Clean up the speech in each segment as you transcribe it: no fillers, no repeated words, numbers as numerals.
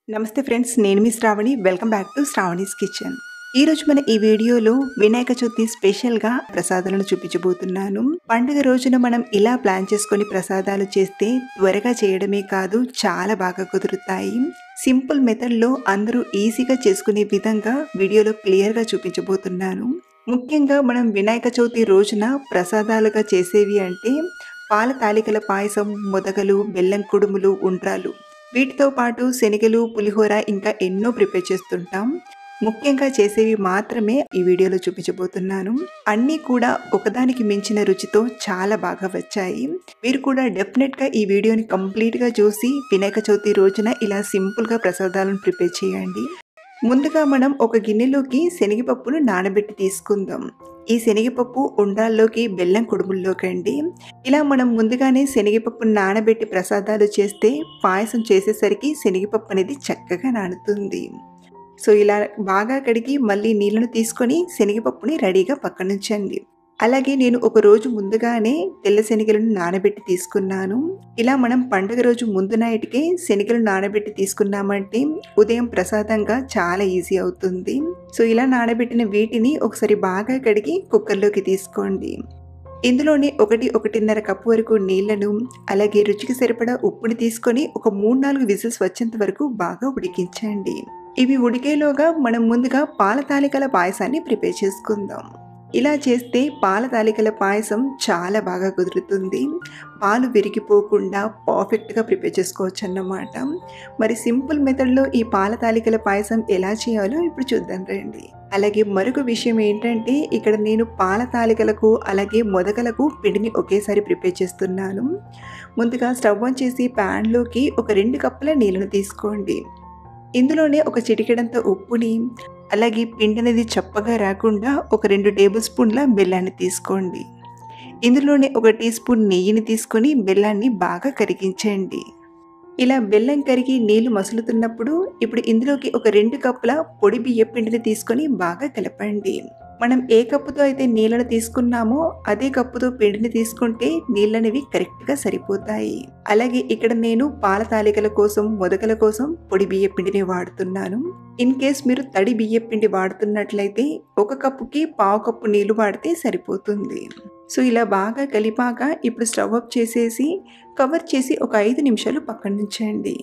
నమస్తే ఫ్రెండ్స్, నేను మీ Shravani. Welcome back to Shravani's kitchen. ఈరోజు మన ఈ వీడియోలో వినాయక చవితి స్పెషల్గా ప్రసాదాలను చూపించబోతున్నాను. పండుగ రోజున మనం ఇలా ప్లాన్ చేసుకొని ప్రసాదాలు చేస్తే త్వరగా చేయడమే కాదు, చాలా బాగా కుదురుతాయి. సింపుల్ మెథడ్లో అందరూ ఈజీగా చేసుకునే విధంగా వీడియోలో క్లియర్గా చూపించబోతున్నాను. ముఖ్యంగా మనం వినాయక చవితి రోజున ప్రసాదాలుగా చేసేవి అంటే పాల తాలికల పాయసం, మొదగలు, బెల్లం కుడుములు, ఉండ్రాలు. వీటితో పాటు శనగలు, పులిహోర ఇంకా ఎన్నో ప్రిపేర్ చేస్తుంటాం. ముఖ్యంగా చేసేవి మాత్రమే ఈ వీడియోలో చూపించబోతున్నాను. అన్నీ కూడా ఒకదానికి మించిన రుచితో చాలా బాగా వచ్చాయి. మీరు కూడా డెఫినెట్గా ఈ వీడియోని కంప్లీట్గా చూసి వినాయక చవితి రోజున ఇలా సింపుల్గా ప్రసాదాలను ప్రిపేర్ చేయండి. ముందుగా మనం ఒక గిన్నెలోకి శనగపప్పును నానబెట్టి తీసుకుందాం. ఈ శనగపప్పు ఉండ్రాల్లోకి, బెల్లం కుడుముల్లోకి అండి. ఇలా మనం ముందుగానే శనగపప్పును నానబెట్టి ప్రసాదాలు చేస్తే పాయసం చేసేసరికి శనగపప్పు అనేది చక్కగా నానుతుంది. సో ఇలా బాగా కడిగి మళ్ళీ నీళ్ళను తీసుకొని శనగపప్పుని రెడీగా పక్కనుంచండి. అలాగే నేను ఒక రోజు ముందుగానే తెల్ల శనగలను నానబెట్టి తీసుకున్నాను. ఇలా మనం పండుగ రోజు ముందు నైట్కే శనగలు నానబెట్టి తీసుకున్నామంటే ఉదయం ప్రసాదంగా చాలా ఈజీ అవుతుంది. సో ఇలా నానబెట్టిన వీటిని ఒకసారి బాగా కడిగి కుక్కర్లోకి తీసుకోండి. ఇందులోనే 1-1.5 కప్పు వరకు నీళ్లను, అలాగే రుచికి సరిపడా ఉప్పుని తీసుకొని ఒక 3-4 విజిల్స్ వచ్చేంత వరకు బాగా ఉడికించండి. ఇవి ఉడికేలోగా మనం ముందుగా పాల తాలికల పాయసాన్ని ప్రిపేర్ చేసుకుందాం. ఇలా చేస్తే పాల తాలికల పాయసం చాలా బాగా కుదురుతుంది. పాలు విరిగిపోకుండా పర్ఫెక్ట్గా ప్రిపేర్ చేసుకోవచ్చు అన్నమాట. మరి సింపుల్ మెథడ్లో ఈ పాల తాలికల పాయసం ఎలా చేయాలో ఇప్పుడు చూద్దాం రండి. అలాగే మరొక విషయం ఏంటంటే, ఇక్కడ నేను పాల తాలికలకు అలాగే మొదకలకు పిండిని ఒకేసారి ప్రిపేర్ చేస్తున్నాను. ముందుగా స్టవ్ ఆన్ చేసి ప్యాన్లోకి ఒక 2 కప్పుల నీళ్ళను తీసుకోండి. ఇందులోనే ఒక చిటికెడంత ఉప్పుని, అలాగే పిండి అనేది చప్పగా రాకుండా ఒక 2 టేబుల్ స్పూన్ల బెల్లాన్ని తీసుకోండి. ఇందులోనే 1 టీ స్పూన్ నెయ్యిని తీసుకొని బెల్లాన్ని బాగా కరిగించండి. ఇలా బెల్లం కరిగి నీళ్లు మసులుతున్నప్పుడు ఇప్పుడు ఇందులోకి ఒక 2 కప్పుల పొడి బియ్య పిండిని తీసుకొని బాగా కలపండి. మనం ఏ కప్పుతో అయితే నీళ్ళను తీసుకున్నామో అదే కప్పుతో పిండిని తీసుకుంటే నీళ్ళనేవి కరెక్ట్గా సరిపోతాయి. అలాగే ఇక్కడ నేను పాల తాలికల కోసం, మొదకల కోసం పొడి బియ్య పిండిని వాడుతున్నాను. ఇన్ కేస్ మీరు తడి బియ్య పిండి వాడుతున్నట్లయితే 1 కప్పుకి 1/2 కప్పు నీళ్లు వాడితే సరిపోతుంది. సో ఇలా బాగా కలిపాక ఇప్పుడు స్టవ్ ఆఫ్ చేసేసి కవర్ చేసి ఒక 5 నిమిషాలు పక్కన ఉంచండి.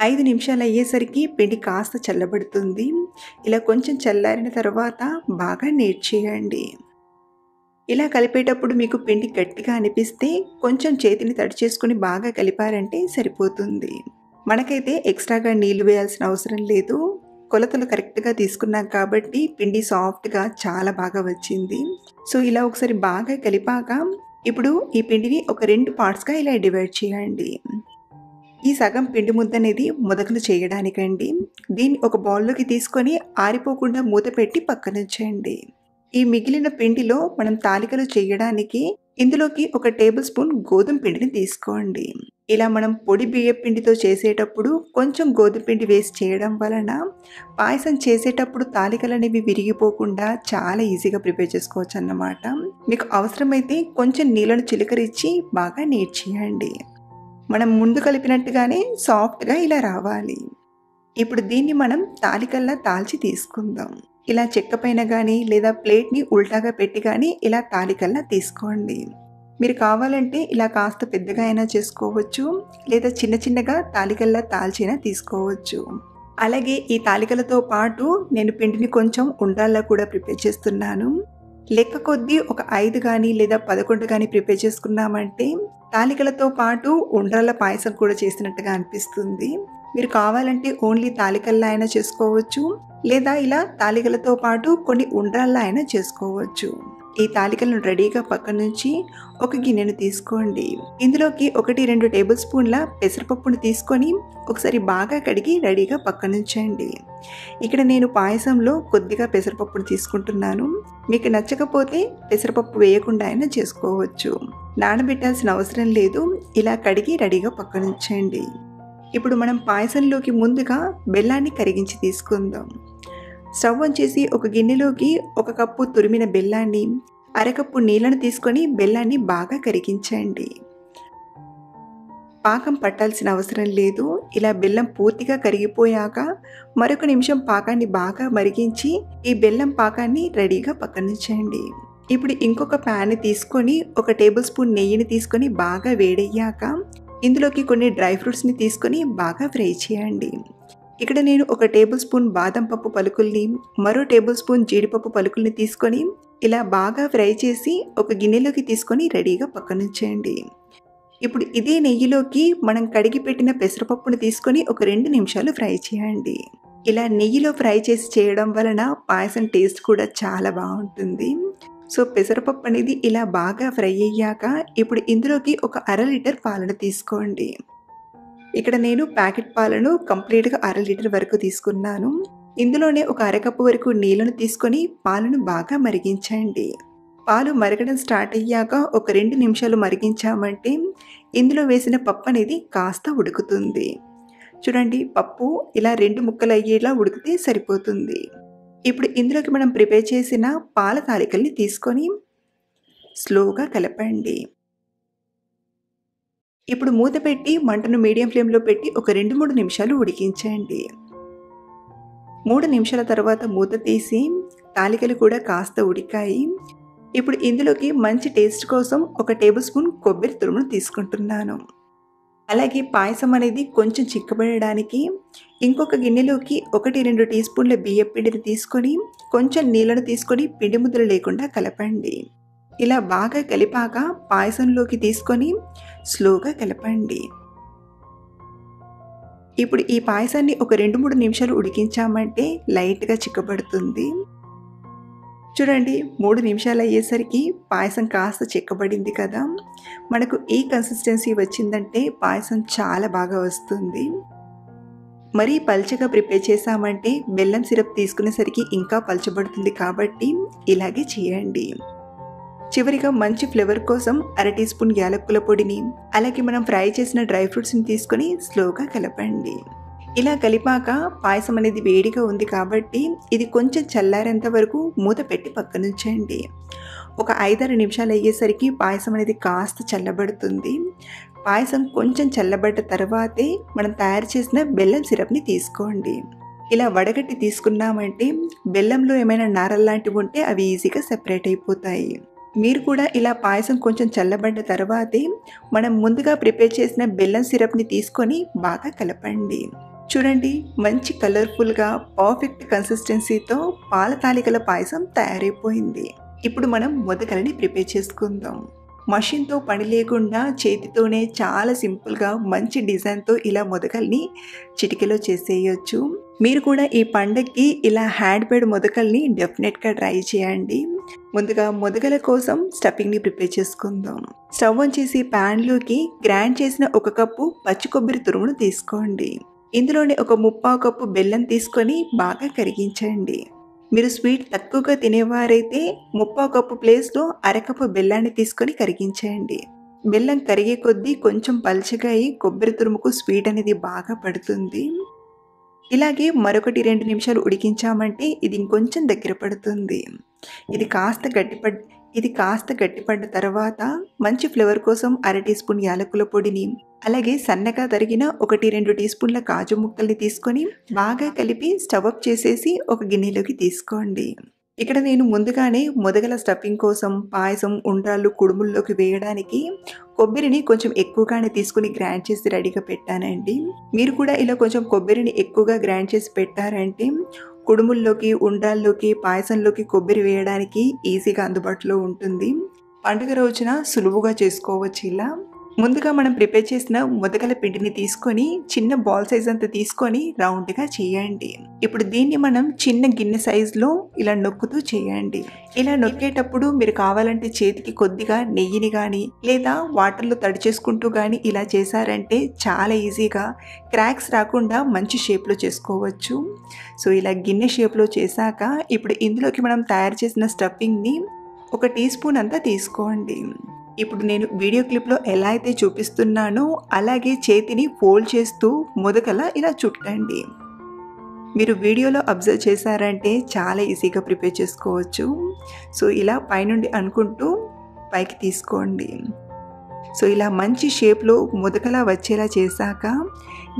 5 నిమిషాలు అయ్యేసరికి పిండి కాస్త చల్లబడుతుంది. ఇలా కొంచెం చల్లారిన తర్వాత బాగా నీట్ చేయండి. ఇలా కలిపేటప్పుడు మీకు పిండి గట్టిగా అనిపిస్తే కొంచెం చేతిని తడి చేసుకుని బాగా కలిపారంటే సరిపోతుంది. మనకైతే ఎక్స్ట్రాగా నీళ్లు వేయాల్సిన అవసరం లేదు. కొలతలు కరెక్ట్గా తీసుకున్నాం కాబట్టి పిండి సాఫ్ట్గా చాలా బాగా వచ్చింది. సో ఇలా ఒకసారి బాగా కలిపాక ఇప్పుడు ఈ పిండిని ఒక 2 పార్ట్స్గా ఇలా డివైడ్ చేయండి. ఈ సగం పిండి ముద్ద అనేది మొదకలు చేయడానికండి. దీన్ని ఒక బౌల్లోకి తీసుకొని ఆరిపోకుండా మూత పెట్టి పక్కనుంచండి. ఈ మిగిలిన పిండిలో మనం తాలికలు చేయడానికి ఇందులోకి 1 టేబుల్ స్పూన్ గోధుమ పిండిని తీసుకోండి. ఇలా మనం పొడి బియ్య పిండితో చేసేటప్పుడు కొంచెం గోధుమ పిండి వేసి చేయడం వలన పాయసం చేసేటప్పుడు తాలికలు అనేవి విరిగిపోకుండా చాలా ఈజీగా ప్రిపేర్ చేసుకోవచ్చు అన్నమాట. మీకు అవసరమైతే కొంచెం నీళ్ళను చిలకరించి బాగా నీట్ చేయండి. మనం ముందు కలిపినట్టుగానే సాఫ్ట్గా ఇలా రావాలి. ఇప్పుడు దీన్ని మనం తాలికల్లా తాల్చి తీసుకుందాం. ఇలా చెక్క పైన కానీ లేదా ప్లేట్ని ఉల్టాగా పెట్టి కానీ ఇలా తాలికల్లా తీసుకోండి. మీరు కావాలంటే ఇలా కాస్త పెద్దగా అయినా చేసుకోవచ్చు, లేదా చిన్న చిన్నగా తాలికల్లా తాల్చినా తీసుకోవచ్చు. అలాగే ఈ తాలికలతో పాటు నేను పిండిని కొంచెం ఉండ్రాల్లా కూడా ప్రిపేర్ చేస్తున్నాను. లెక్క కొద్దీ ఒక 5 కానీ లేదా 11 కానీ ప్రిపేర్ చేసుకున్నామంటే తాలికలతో పాటు ఉండ్రాళ్ళ పాయసం కూడా చేసినట్టుగా అనిపిస్తుంది. మీరు కావాలంటే ఓన్లీ తాలికల్లా అయినా చేసుకోవచ్చు, లేదా ఇలా తాలికలతో పాటు కొన్ని ఉండ్రాళ్ళ అయినా చేసుకోవచ్చు. ఈ తాలికలను రెడీగా పక్క నుంచి ఒక గిన్నెను తీసుకోండి. ఇందులోకి 1-2 టేబుల్ స్పూన్ల పెసరపప్పును తీసుకొని ఒకసారి బాగా కడిగి రెడీగా పక్కనుంచండి. ఇక్కడ నేను పాయసంలో కొద్దిగా పెసరపప్పును తీసుకుంటున్నాను. మీకు నచ్చకపోతే పెసరపప్పు వేయకుండా అయినా చేసుకోవచ్చు. నానబెట్టాల్సిన అవసరం లేదు. ఇలా కడిగి రెడీగా పక్కనుంచండి. ఇప్పుడు మనం పాయసంలోకి ముందుగా బెల్లాన్ని కరిగించి తీసుకుందాం. స్టవ్ ఆన్ చేసి ఒక గిన్నెలోకి 1 కప్పు తురిమిన బెల్లాన్ని, 1/2 కప్పు నీళ్ళను తీసుకొని బెల్లాన్ని బాగా కరిగించండి. పాకం పట్టాల్సిన అవసరం లేదు. ఇలా బెల్లం పూర్తిగా కరిగిపోయాక మరొక నిమిషం పాకాన్ని బాగా మరిగించి ఈ బెల్లం పాకాన్ని రెడీగా పక్కనుంచండి. ఇప్పుడు ఇంకొక ప్యాన్ తీసుకొని 1 టేబుల్ స్పూన్ నెయ్యిని తీసుకొని బాగా వేడయ్యాక ఇందులోకి కొన్ని డ్రై ఫ్రూట్స్ని తీసుకొని బాగా ఫ్రై చేయండి. ఇక్కడ నేను 1 టేబుల్ స్పూన్ బాదం పప్పు పలుకుల్ని, మరో టేబుల్ స్పూన్ జీడిపప్పు పలుకుల్ని తీసుకొని ఇలా బాగా ఫ్రై చేసి ఒక గిన్నెలోకి తీసుకొని రెడీగా పక్కనుంచండి. ఇప్పుడు ఇదే నెయ్యిలోకి మనం కడిగి పెట్టిన పెసరపప్పును తీసుకొని ఒక 2 నిమిషాలు ఫ్రై చేయండి. ఇలా నెయ్యిలో ఫ్రై చేసి చేయడం వలన పాయసం టేస్ట్ కూడా చాలా బాగుంటుంది. సో పెసరపప్పు అనేది ఇలా బాగా ఫ్రై అయ్యాక ఇప్పుడు ఇందులోకి ఒక 1/2 లీటర్ పాలను తీసుకోండి. ఇక్కడ నేను ప్యాకెట్ పాలను కంప్లీట్గా 1/2 లీటర్ వరకు తీసుకున్నాను. ఇందులోనే ఒక 1/2 కప్పు వరకు నీళ్ళను తీసుకొని పాలను బాగా మరిగించండి. పాలు మరగడం స్టార్ట్ అయ్యాక ఒక 2 నిమిషాలు మరిగించామంటే ఇందులో వేసిన పప్పు అనేది కాస్త ఉడుకుతుంది. చూడండి, పప్పు ఇలా 2 ముక్కలు అయ్యేలా ఉడికితే సరిపోతుంది. ఇప్పుడు ఇందులోకి మనం ప్రిపేర్ చేసిన పాల తాలికల్ని తీసుకొని స్లోగా కలపండి. ఇప్పుడు మూత పెట్టి మంటను మీడియం ఫ్లేమ్లో పెట్టి ఒక 2-3 నిమిషాలు ఉడికించండి. 3 నిమిషాల తర్వాత మూత తీసి తాలికలు కూడా కాస్త ఉడికాయి. ఇప్పుడు ఇందులోకి మంచి టేస్ట్ కోసం 1 టేబుల్ స్పూన్ కొబ్బరి తురుమును తీసుకుంటున్నాను. అలాగే పాయసం అనేది కొంచెం చిక్కబడడానికి ఇంకొక గిన్నెలోకి 1-2 టీ స్పూన్ల బియ్యం పిండిని తీసుకొని కొంచెం నీళ్ళను తీసుకొని పిండి ముద్దలు లేకుండా కలపండి. ఇలా బాగా కలిపాక పాయసంలోకి తీసుకొని స్లోగా కలపండి. ఇప్పుడు ఈ పాయసాన్ని ఒక 2-3 నిమిషాలు ఉడికించామంటే లైట్గా చిక్కబడుతుంది. చూడండి, 3 నిమిషాలు అయ్యేసరికి పాయసం కాస్త చిక్కబడింది కదా. మనకు ఈ కన్సిస్టెన్సీ వచ్చిందంటే పాయసం చాలా బాగా వస్తుంది. మరీ పల్చగా ప్రిపేర్ చేసామంటే బెల్లం సిరప్ తీసుకునేసరికి ఇంకా పల్చబడుతుంది కాబట్టి ఇలాగే చేయండి. చివరిగా మంచి ఫ్లేవర్ కోసం 1/2 టీ స్పూన్ యాలక్కుల పొడిని, అలాగే మనం ఫ్రై చేసిన డ్రై ఫ్రూట్స్ని తీసుకొని స్లోగా కలపండి. ఇలా కలిపాక పాయసం అనేది వేడిగా ఉంది కాబట్టి ఇది కొంచెం చల్లారేంత వరకు మూత పెట్టి పక్కనుంచండి. ఒక 5-6 నిమిషాలు అయ్యేసరికి పాయసం అనేది కాస్త చల్లబడుతుంది. పాయసం కొంచెం చల్లబడ్డ తర్వాతే మనం తయారు చేసిన బెల్లం సిరప్ని తీసుకోండి. ఇలా వడగట్టి తీసుకున్నామంటే బెల్లంలో ఏమైనా నారల్లాంటివి ఉంటే అవి ఈజీగా సెపరేట్ అయిపోతాయి. మీరు కూడా ఇలా పాయసం కొంచెం చల్లబడ్డ తర్వాతే మనం ముందుగా ప్రిపేర్ చేసిన బెల్లం సిరప్ని తీసుకొని బాగా కలపండి. చూడండి, మంచి కలర్ఫుల్గా పర్ఫెక్ట్ కన్సిస్టెన్సీతో పాల తాలికల పాయసం తయారైపోయింది. ఇప్పుడు మనం మొదకలని ప్రిపేర్ చేసుకుందాం. మషిన్తో పని లేకుండా చేతితోనే చాలా సింపుల్గా మంచి డిజైన్తో ఇలా మొదకల్ని చిటికెలో చేసేయచ్చు. మీరు కూడా ఈ పండగకి ఇలా హ్యాండ్ మేడ్ మొదకల్ని డెఫినెట్గా ట్రై చేయండి. ముందుగా మొదకల కోసం స్టఫింగ్ని ప్రిపేర్ చేసుకుందాం. స్టవ్ ఆన్ చేసి ప్యాన్లోకి గ్రైండ్ చేసిన 1 కప్పు పచ్చి కొబ్బరి తురుమును తీసుకోండి. ఇందులోనే ఒక 1/4 కప్పు బెల్లం తీసుకొని బాగా కరిగించండి. మీరు స్వీట్ తక్కువగా తినేవారైతే 1/4 కప్పు ప్లేస్లో 1/2 కప్పు బెల్లాన్ని తీసుకొని కరిగించండి. బెల్లం కరిగే కొద్దీ కొంచెం పల్చగా అయి కొబ్బరి తురుముకు స్వీట్ అనేది బాగా పడుతుంది. ఇలాగే మరొకటి 2 నిమిషాలు ఉడికించామంటే ఇది ఇంకొంచెం దగ్గర పడుతుంది. ఇది కాస్త గట్టిపడ్డ తర్వాత మంచి ఫ్లేవర్ కోసం 1/2 టీ స్పూన్ యాలకుల పొడిని, అలాగే సన్నగా తరిగిన 1-2 టీ స్పూన్ల కాజు ముక్కల్ని తీసుకొని బాగా కలిపి స్టవ్ అప్ చేసేసి ఒక గిన్నెలోకి తీసుకోండి. ఇక్కడ నేను ముందుగానే మొదగల స్టఫింగ్ కోసం పాయసం, ఉండ్రాళ్ళు, కుడుముల్లోకి వేయడానికి కొబ్బరిని కొంచెం ఎక్కువగానే తీసుకుని గ్రైండ్ చేసి రెడీగా పెట్టానండి. మీరు కూడా ఇలా కొంచెం కొబ్బరిని ఎక్కువగా గ్రైండ్ చేసి పెట్టారంటే కుడుముల్లోకి, ఉండ్రాల్లోకి, పాయసంలోకి కొబ్బరి వేయడానికి ఈజీగా అందుబాటులో ఉంటుంది. పండుగ రోజున సులువుగా చేసుకోవచ్చు. ఇలా ముందుగా మనం ప్రిపేర్ చేసిన మొదకల పిండిని తీసుకొని చిన్న బాల్ సైజ్ అంతా తీసుకొని రౌండ్గా చేయండి. ఇప్పుడు దీన్ని మనం చిన్న గిన్నె సైజులో ఇలా నొక్కుతూ చేయండి. ఇలా నొక్కేటప్పుడు మీరు కావాలంటే చేతికి కొద్దిగా నెయ్యిని కానీ లేదా వాటర్లో తడి చేసుకుంటూ కానీ ఇలా చేశారంటే చాలా ఈజీగా క్రాక్స్ రాకుండా మంచి షేప్లో చేసుకోవచ్చు. సో ఇలా గిన్నె షేప్లో చేశాక ఇప్పుడు ఇందులోకి మనం తయారు చేసిన స్టఫింగ్ని 1 టీ స్పూన్ అంతా తీసుకోండి. ఇప్పుడు నేను వీడియో క్లిప్లో ఎలా అయితే చూపిస్తున్నానో అలాగే చేతిని ఫోల్డ్ చేస్తూ మొదకలా ఇలా చుట్టండి. మీరు వీడియోలో అబ్జర్వ్ చేశారంటే చాలా ఈజీగా ప్రిపేర్ చేసుకోవచ్చు. సో ఇలా పైనుండి అనుకుంటూ పైకి తీసుకోండి. సో ఇలా మంచి షేప్లో ముదకలా వచ్చేలా చేశాక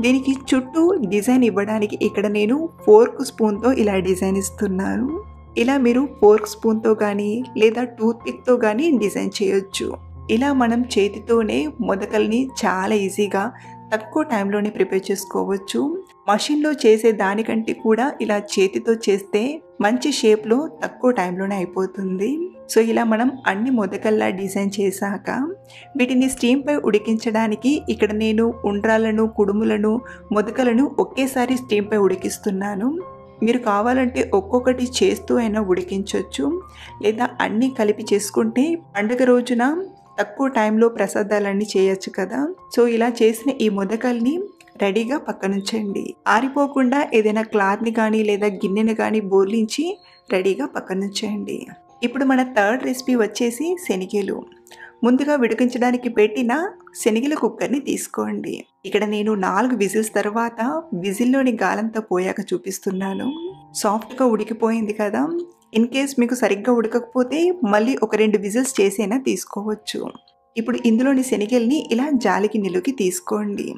దీనికి చుట్టూ డిజైన్ ఇవ్వడానికి ఇక్కడ నేను ఫోర్క్ స్పూన్తో ఇలా డిజైన్ ఇస్తున్నాను. ఇలా మీరు ఫోర్క్ స్పూన్తో కానీ లేదా టూత్ పిక్తో కానీ డిజైన్ చేయొచ్చు. ఇలా మనం చేతితోనే ముదకల్ని చాలా ఈజీగా తక్కువ టైంలోనే ప్రిపేర్ చేసుకోవచ్చు. మషిన్లో చేసే దానికంటే కూడా ఇలా చేతితో చేస్తే మంచి షేప్లో తక్కువ టైంలోనే అయిపోతుంది. సో ఇలా మనం అన్ని ముదకల్లా డిజైన్ చేశాక వీటిని స్టీమ్పై ఉడికించడానికి ఇక్కడ నేను ఉండ్రాలను, కుడుములను, ముదకలను ఒకేసారి స్టీమ్పై ఉడికిస్తున్నాను. మీరు కావాలంటే ఒక్కొక్కటి చేస్తూ అయినా ఉడికించవచ్చు, లేదా అన్నీ కలిపి చేసుకుంటే పండుగ రోజున తక్కువ టైంలో ప్రసాదాలన్నీ చేయొచ్చు కదా. సో ఇలా చేసిన ఈ ముదకల్ని రెడీగా పక్కనుంచండి. ఆరిపోకుండా ఏదైనా క్లాత్ని కానీ లేదా గిన్నెని కానీ బోర్లించి రెడీగా పక్కనుంచండి. ఇప్పుడు మన థర్డ్ రెసిపీ వచ్చేసి శనగలు. ముందుగా ఉడికించడానికి పెట్టిన శనగల కుక్కర్ని తీసుకోండి. ఇక్కడ నేను 4 విజిల్స్ తర్వాత విజిల్లోని గాలంతా పోయాక చూపిస్తున్నాను. సాఫ్ట్గా ఉడికిపోయింది కదా. ఇన్ కేస్ మీకు సరిగ్గా ఉడకకపోతే మళ్ళీ ఒక 2 విజిల్స్ చేసైనా తీసుకోవచ్చు. ఇప్పుడు ఇందులోని శనగల్ని ఇలా జాలికి నిలుకి తీసుకోండి.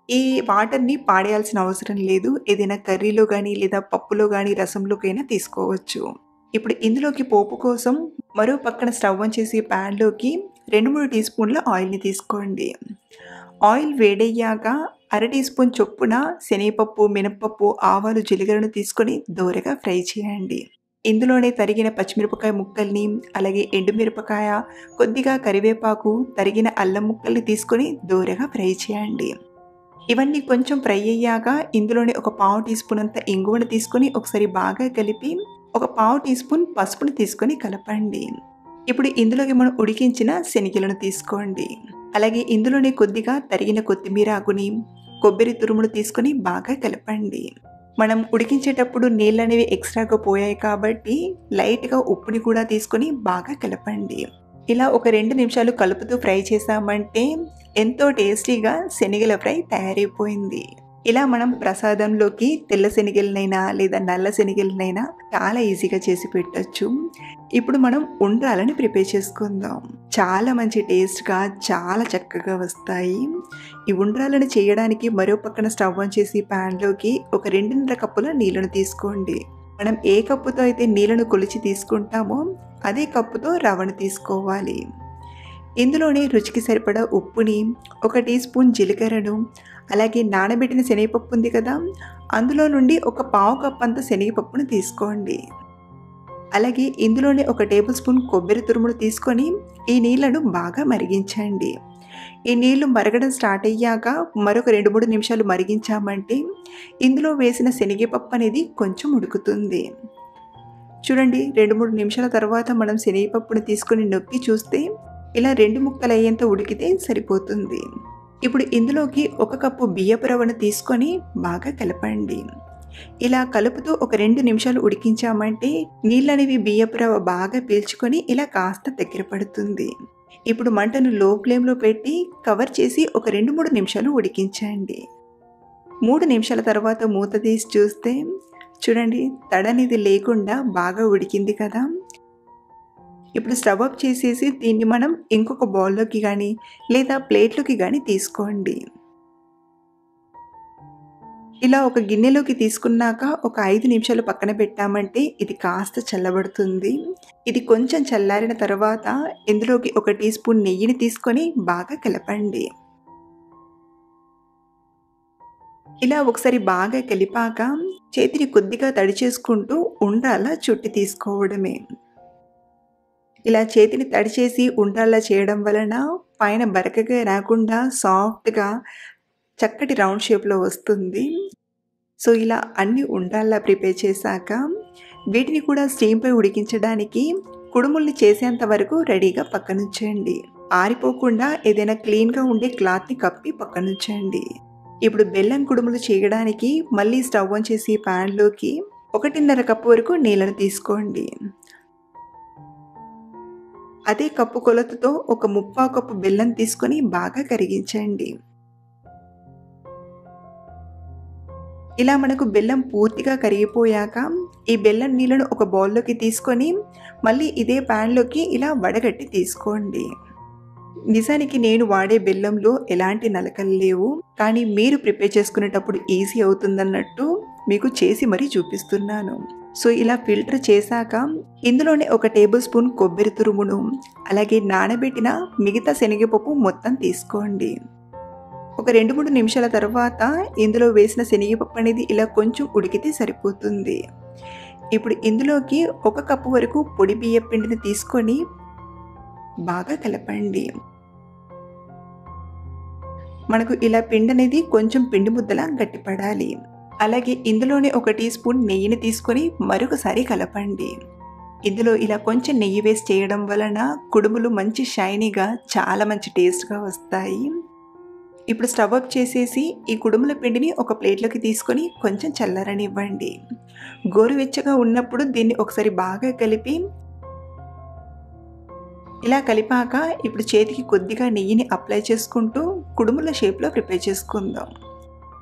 ఈ వాటర్ని పాడేయాల్సిన అవసరం లేదు. ఏదైనా కర్రీలో కానీ లేదా పప్పులో కానీ రసంలోకైనా తీసుకోవచ్చు. ఇప్పుడు ఇందులోకి పోపు కోసం మరో పక్కన స్టవ్ ఆన్ చేసి ప్యాన్లోకి 2-3 టీ స్పూన్ల ఆయిల్ని తీసుకోండి. ఆయిల్ వేడయ్యాక 1/2 టీ స్పూన్ చొప్పున శనగపప్పు, మినపప్పు, ఆవాలు, జీలకర్రను తీసుకొని దోరగా ఫ్రై చేయండి. ఇందులోనే తరిగిన పచ్చిమిరపకాయ ముక్కల్ని, అలాగే ఎండుమిరపకాయ, కొద్దిగా కరివేపాకు, తరిగిన అల్లం ముక్కల్ని తీసుకొని దోరగా ఫ్రై చేయండి. ఇవన్నీ కొంచెం ఫ్రై అయ్యాక ఇందులోనే ఒక 1/4 టీ స్పూన్ అంత ఇంగువను తీసుకొని ఒకసారి బాగా కలిపి ఒక 1/4 టీ స్పూన్ పసుపుని తీసుకొని కలపండి. ఇప్పుడు ఇందులోకి మనం ఉడికించిన శనగలను తీసుకోండి. అలాగే ఇందులోనే కొద్దిగా తరిగిన కొత్తిమీర ఆకుని, కొబ్బరి తురుమును తీసుకొని బాగా కలపండి. మనం ఉడికించేటప్పుడు నీళ్ళు అనేవి ఎక్స్ట్రాగా పోయాయి కాబట్టి లైట్గా ఉప్పుని కూడా తీసుకొని బాగా కలపండి. ఇలా ఒక 2 నిమిషాలు కలుపుతూ ఫ్రై చేసామంటే ఎంతో టేస్టీగా శనగల ఫ్రై తయారైపోయింది. ఇలా మనం ప్రసాదంలోకి తెల్ల శనగలనైనా లేదా నల్ల శనగలనైనా చాలా ఈజీగా చేసి పెట్టచ్చు. ఇప్పుడు మనం ఉండ్రాలని ప్రిపేర్ చేసుకుందాం. చాలా మంచి టేస్ట్గా చాలా చక్కగా వస్తాయి. ఈ ఉండ్రాలను చేయడానికి మరో పక్కన స్టవ్ ఆన్ చేసి ప్యాన్లోకి ఒక 2.5 కప్పుల నీళ్ళను తీసుకోండి. మనం ఏ కప్పుతో అయితే నీళ్ళను కొలిచి తీసుకుంటామో అదే కప్పుతో రవ్వను తీసుకోవాలి. ఇందులోనే రుచికి సరిపడా ఉప్పుని, 1 టీ స్పూన్ జీలకర్రను, అలాగే నానబెట్టిన శనగపప్పు ఉంది కదా, అందులో నుండి ఒక 1/2 కప్ అంత శనగపప్పును తీసుకోండి. అలాగే ఇందులోనే 1 టేబుల్ స్పూన్ కొబ్బరి తురుమును తీసుకొని ఈ నీళ్లను బాగా మరిగించండి. ఈ నీళ్లు మరగడం స్టార్ట్ అయ్యాక మరొక 2-3 నిమిషాలు మరిగించామంటే ఇందులో వేసిన శనగపప్పు అనేది కొంచెం ఉడుకుతుంది. చూడండి, 2-3 నిమిషాల తర్వాత మనం శనగపప్పును తీసుకొని నొక్కి చూస్తే ఇలా 2 ముక్కలు అయ్యేంత ఉడికితే సరిపోతుంది. ఇప్పుడు ఇందులోకి 1 కప్పు బియ్యపు రవ్వను తీసుకొని బాగా కలపండి. ఇలా కలుపుతూ ఒక 2 నిమిషాలు ఉడికించామంటే నీళ్ళనేవి బియ్యపు రవ్వ బాగా పీల్చుకొని ఇలా కాస్త దగ్గర పడుతుంది. ఇప్పుడు మంటను లో ఫ్లేమ్లో పెట్టి కవర్ చేసి ఒక 2-3 నిమిషాలు ఉడికించండి. 3 నిమిషాల తర్వాత మూత తీసి చూస్తే చూడండి, తడనేది లేకుండా బాగా ఉడికింది కదా. ఇప్పుడు స్టవ్ ఆఫ్ చేసేసి దీన్ని మనం ఇంకొక బౌల్లోకి కానీ లేదా ప్లేట్లోకి కానీ తీసుకోండి. ఇలా ఒక గిన్నెలోకి తీసుకున్నాక ఒక 5 నిమిషాలు పక్కన పెట్టామంటే ఇది కాస్త చల్లబడుతుంది. ఇది కొంచెం చల్లారిన తర్వాత ఇందులోకి 1 టీ స్పూన్ నెయ్యిని తీసుకొని బాగా కలపండి. ఇలా ఒకసారి బాగా కలిపాక చేతిని కొద్దిగా తడి చేసుకుంటూ ఉండ్రాలా చుట్టి తీసుకోవడమే. ఇలా చేతిని తడి చేసి ఉండ్రాలా చేయడం వలన పైన బరకగా రాకుండా సాఫ్ట్గా చక్కటి రౌండ్ షేప్లో వస్తుంది. సో ఇలా అన్ని ఉండ్రాల్లా ప్రిపేర్ చేశాక వీటిని కూడా స్టీమ్పై ఉడికించడానికి కుడుముల్ని చేసేంత వరకు రెడీగా పక్కనుంచండి. ఆరిపోకుండా ఏదైనా క్లీన్గా ఉండే క్లాత్ని కప్పి పక్కనుంచండి. ఇప్పుడు బెల్లం కుడుములు చేయడానికి మళ్ళీ స్టవ్ ఆన్ చేసి ప్యాన్లోకి 1.5 కప్పు వరకు నీళ్ళను తీసుకోండి. అదే కప్పు కొలతతో ఒక 3/4 కప్పు బెల్లం తీసుకొని బాగా కరిగించండి. ఇలా మనకు బెల్లం పూర్తిగా కరిగిపోయాక ఈ బెల్లం నీళ్ళను ఒక బౌల్లోకి తీసుకొని మళ్ళీ ఇదే ప్యాన్లోకి ఇలా వడగట్టి తీసుకోండి. నిజానికి నేను వాడే బెల్లంలో ఎలాంటి నలకలు లేవు. కానీ మీరు ప్రిపేర్ చేసుకునేటప్పుడు ఈజీ అవుతుందన్నట్టు మీకు చేసి మరీ చూపిస్తున్నాను. సో ఇలా ఫిల్టర్ చేశాక ఇందులోనే ఒక టేబుల్ స్పూన్ కొబ్బరి తురుమును, అలాగే నానబెట్టిన మిగతా శనగపప్పు మొత్తం తీసుకోండి. ఒక 2-3 నిమిషాల తర్వాత ఇందులో వేసిన శనగపప్పు అనేది ఇలా కొంచెం ఉడికితే సరిపోతుంది. ఇప్పుడు ఇందులోకి 1 కప్పు వరకు పొడి బియ్యం పిండిని తీసుకొని బాగా కలపండి. మనకు ఇలా పిండి అనేది కొంచెం పిండి ముద్దలా గట్టిపడాలి. అలాగే ఇందులోనే 1 టీ స్పూన్ నెయ్యిని తీసుకొని మరొకసారి కలపండి. ఇందులో ఇలా కొంచెం నెయ్యి వేసి చేయడం వలన కుడుములు మంచి షైనీగా చాలా మంచి టేస్ట్గా వస్తాయి. ఇప్పుడు స్టవ్ ఆఫ్ చేసేసి ఈ కుడుముల పిండిని ఒక ప్లేట్లోకి తీసుకొని కొంచెం చల్లారనివ్వండి. గోరువెచ్చగా ఉన్నప్పుడు దీన్ని ఒకసారి బాగా కలిపి ఇలా కలిపాక ఇప్పుడు చేతికి కొద్దిగా నెయ్యిని అప్లై చేసుకుంటూ కుడుముల షేప్లో ప్రిపేర్ చేసుకుందాం.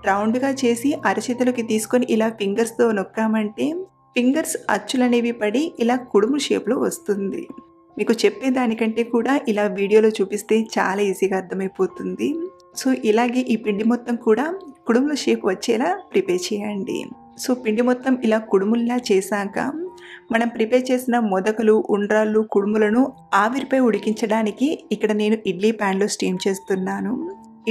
రౌండ్గా చేసి అరచేతిలోకి తీసుకొని ఇలా ఫింగర్స్తో నొక్కామంటే ఫింగర్స్ అచ్చులనేవి పడి ఇలా కుడుము షేప్లో వస్తుంది. మీకు చెప్పేదానికంటే కూడా ఇలా వీడియోలో చూపిస్తే చాలా ఈజీగా అర్థమైపోతుంది. సో ఇలాగే ఈ పిండి మొత్తం కూడా కుడుముల షేప్ వచ్చేలా ప్రిపేర్ చేయండి. సో పిండి మొత్తం ఇలా కుడుముల్లా చేశాక మనం ప్రిపేర్ చేసిన మొదకలు, ఉండ్రాళ్ళు, కుడుములను ఆవిరిపై ఉడికించడానికి ఇక్కడ నేను ఇడ్లీ ప్యాన్లో స్టీమ్ చేస్తున్నాను.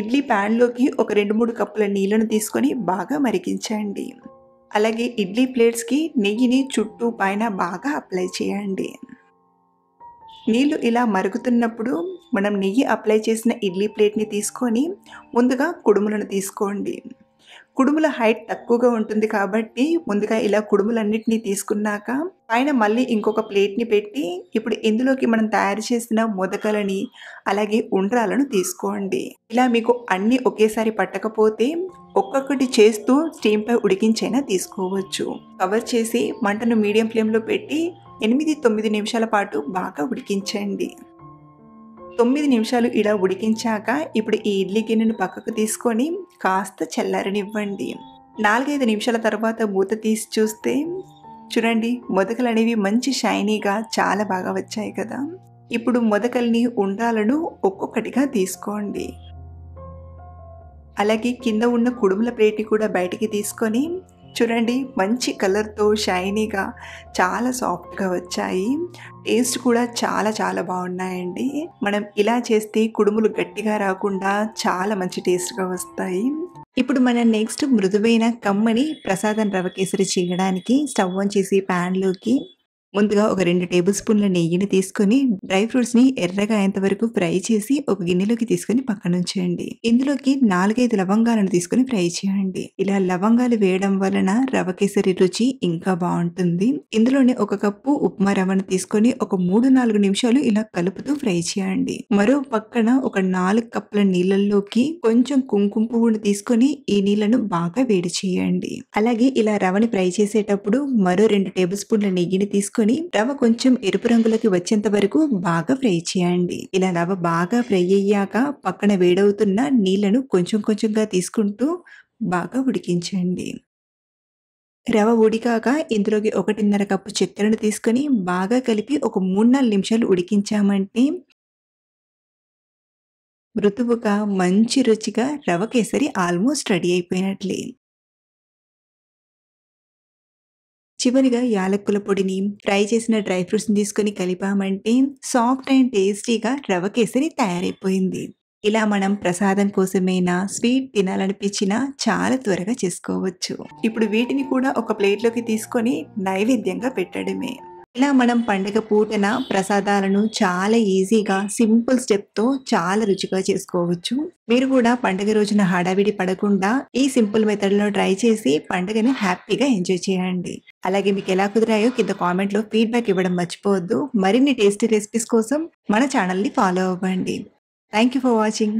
ఇడ్లీ ప్యాన్లోకి ఒక 2-3 కప్పుల నీళ్ళను తీసుకొని బాగా మరిగించండి. అలాగే ఇడ్లీ ప్లేట్స్కి నెయ్యిని చుట్టూ పైన బాగా అప్లై చేయండి. నీళ్ళు ఇలా మరుగుతున్నప్పుడు మనం నెయ్యి అప్లై చేసిన ఇడ్లీ ప్లేట్ని తీసుకొని ముందుగా కుడుములను తీసుకోండి. కుడుముల హైట్ తక్కువగా ఉంటుంది కాబట్టి ముందుగా ఇలా కుడుములన్నిటినీ తీసుకున్నాక పైన మళ్ళీ ఇంకొక ప్లేట్ని పెట్టి ఇప్పుడు ఇందులోకి మనం తయారు చేసిన మొదకలని అలాగే ఉండ్రాలను తీసుకోండి. ఇలా మీకు అన్నీ ఒకేసారి పట్టకపోతే ఒక్కొక్కటి చేస్తూ స్టీమ్పై ఉడికించైనా తీసుకోవచ్చు. కవర్ చేసి మంటను మీడియం ఫ్లేమ్లో పెట్టి 8-9 నిమిషాల పాటు బాగా ఉడికించండి. 9 నిమిషాలు ఇలా ఉడికించాక ఇప్పుడు ఈ ఇడ్లీ గిన్నెను పక్కకు తీసుకొని కాస్త చల్లారనివ్వండి. 4-5 నిమిషాల తర్వాత మూత తీసి చూస్తే చూడండి మొదకలు అనేవి మంచి షైనీగా చాలా బాగా వచ్చాయి కదా. ఇప్పుడు మొదకల్ని ఉండ్రాలను ఒక్కొక్కటిగా తీసుకోండి. అలాగే కింద ఉన్న కుడుముల ప్లేట్ని కూడా బయటికి తీసుకొని చూడండి మంచి కలర్తో షైనీగా చాలా సాఫ్ట్గా వచ్చాయి. టేస్ట్ కూడా చాలా బాగున్నాయండి. మనం ఇలా చేస్తే కుడుములు గట్టిగా రాకుండా చాలా మంచి టేస్ట్గా వస్తాయి. ఇప్పుడు మనం నెక్స్ట్ మృదువైన కమ్మని ప్రసాదం రవ కేసరి చేయడానికి స్టవ్ ఆన్ చేసి ప్యాన్లోకి ముందుగా ఒక 2 టేబుల్ స్పూన్ల నెయ్యిని తీసుకొని డ్రై ఫ్రూట్స్ని ఎర్రగా అయ్యేంత వరకు ఫ్రై చేసి ఒక గిన్నెలోకి తీసుకొని పక్కన ఉంచేయండి. ఇందులోకి 4-5 లవంగాలను తీసుకొని ఫ్రై చేయండి. ఇలా లవంగాలు వేయడం వలన రవ కేసరి రుచి ఇంకా బాగుంటుంది. ఇందులోనే 1 కప్పు ఉప్మా రవ్వను తీసుకొని ఒక 3-4 నిమిషాలు ఇలా కలుపుతూ ఫ్రై చేయండి. మరో పక్కన ఒక 4 కప్పుల నీళ్ళల్లోకి కొంచెం కుంకుమ పువ్వును తీసుకొని ఈ నీళ్లను బాగా వేడి చేయండి. అలాగే ఇలా రవని ఫ్రై చేసేటప్పుడు మరో 2 టేబుల్ స్పూన్ల నెయ్యిని తీసుకొని రవ కొంచెం ఎరుపు రంగులోకి వచ్చేంత వరకు బాగా ఫ్రై చేయండి. ఇలా రవ బాగా ఫ్రై అయ్యాక పక్కన వేడవుతున్న నీళ్లను కొంచెంగా తీసుకుంటూ బాగా ఉడికించండి. రవ ఉడికాక ఇందులోకి 1.5 కప్పు చక్కెరను తీసుకొని బాగా కలిపి ఒక 3-4 నిమిషాలు ఉడికించామంటే మృదువుగా మంచి రుచిగా రవ కేసరి ఆల్మోస్ట్ రెడీ అయిపోయినట్లే. చివరిగా యాలక్కుల పొడిని ఫ్రై చేసిన డ్రై ఫ్రూట్స్ని తీసుకొని కలిపామంటే సాఫ్ట్ అండ్ టేస్టీగా రవ కేసరి తయారైపోయింది. ఇలా మనం ప్రసాదం కోసమైనా స్వీట్ తినాలనిపించినా చాలా త్వరగా చేసుకోవచ్చు. ఇప్పుడు వీటిని కూడా ఒక ప్లేట్లోకి తీసుకొని నైవేద్యంగా పెట్టడమే. ఇలా మనం పండుగ పూటన ప్రసాదాలను చాలా ఈజీగా సింపుల్ స్టెప్తో చాలా రుచిగా చేసుకోవచ్చు. మీరు కూడా పండుగ రోజున హడావిడి పడకుండా ఈ సింపుల్ మెథడ్లో ట్రై చేసి పండుగని హ్యాపీగా ఎంజాయ్ చేయండి. అలాగే మీకు ఎలా కుదిరాయో కింద కామెంట్లో ఫీడ్బ్యాక్ ఇవ్వడం మర్చిపోవద్దు. మరిన్ని టేస్టీ రెసిపీస్ కోసం మన ఛానల్ని ఫాలో అవ్వండి. Thank you for watching.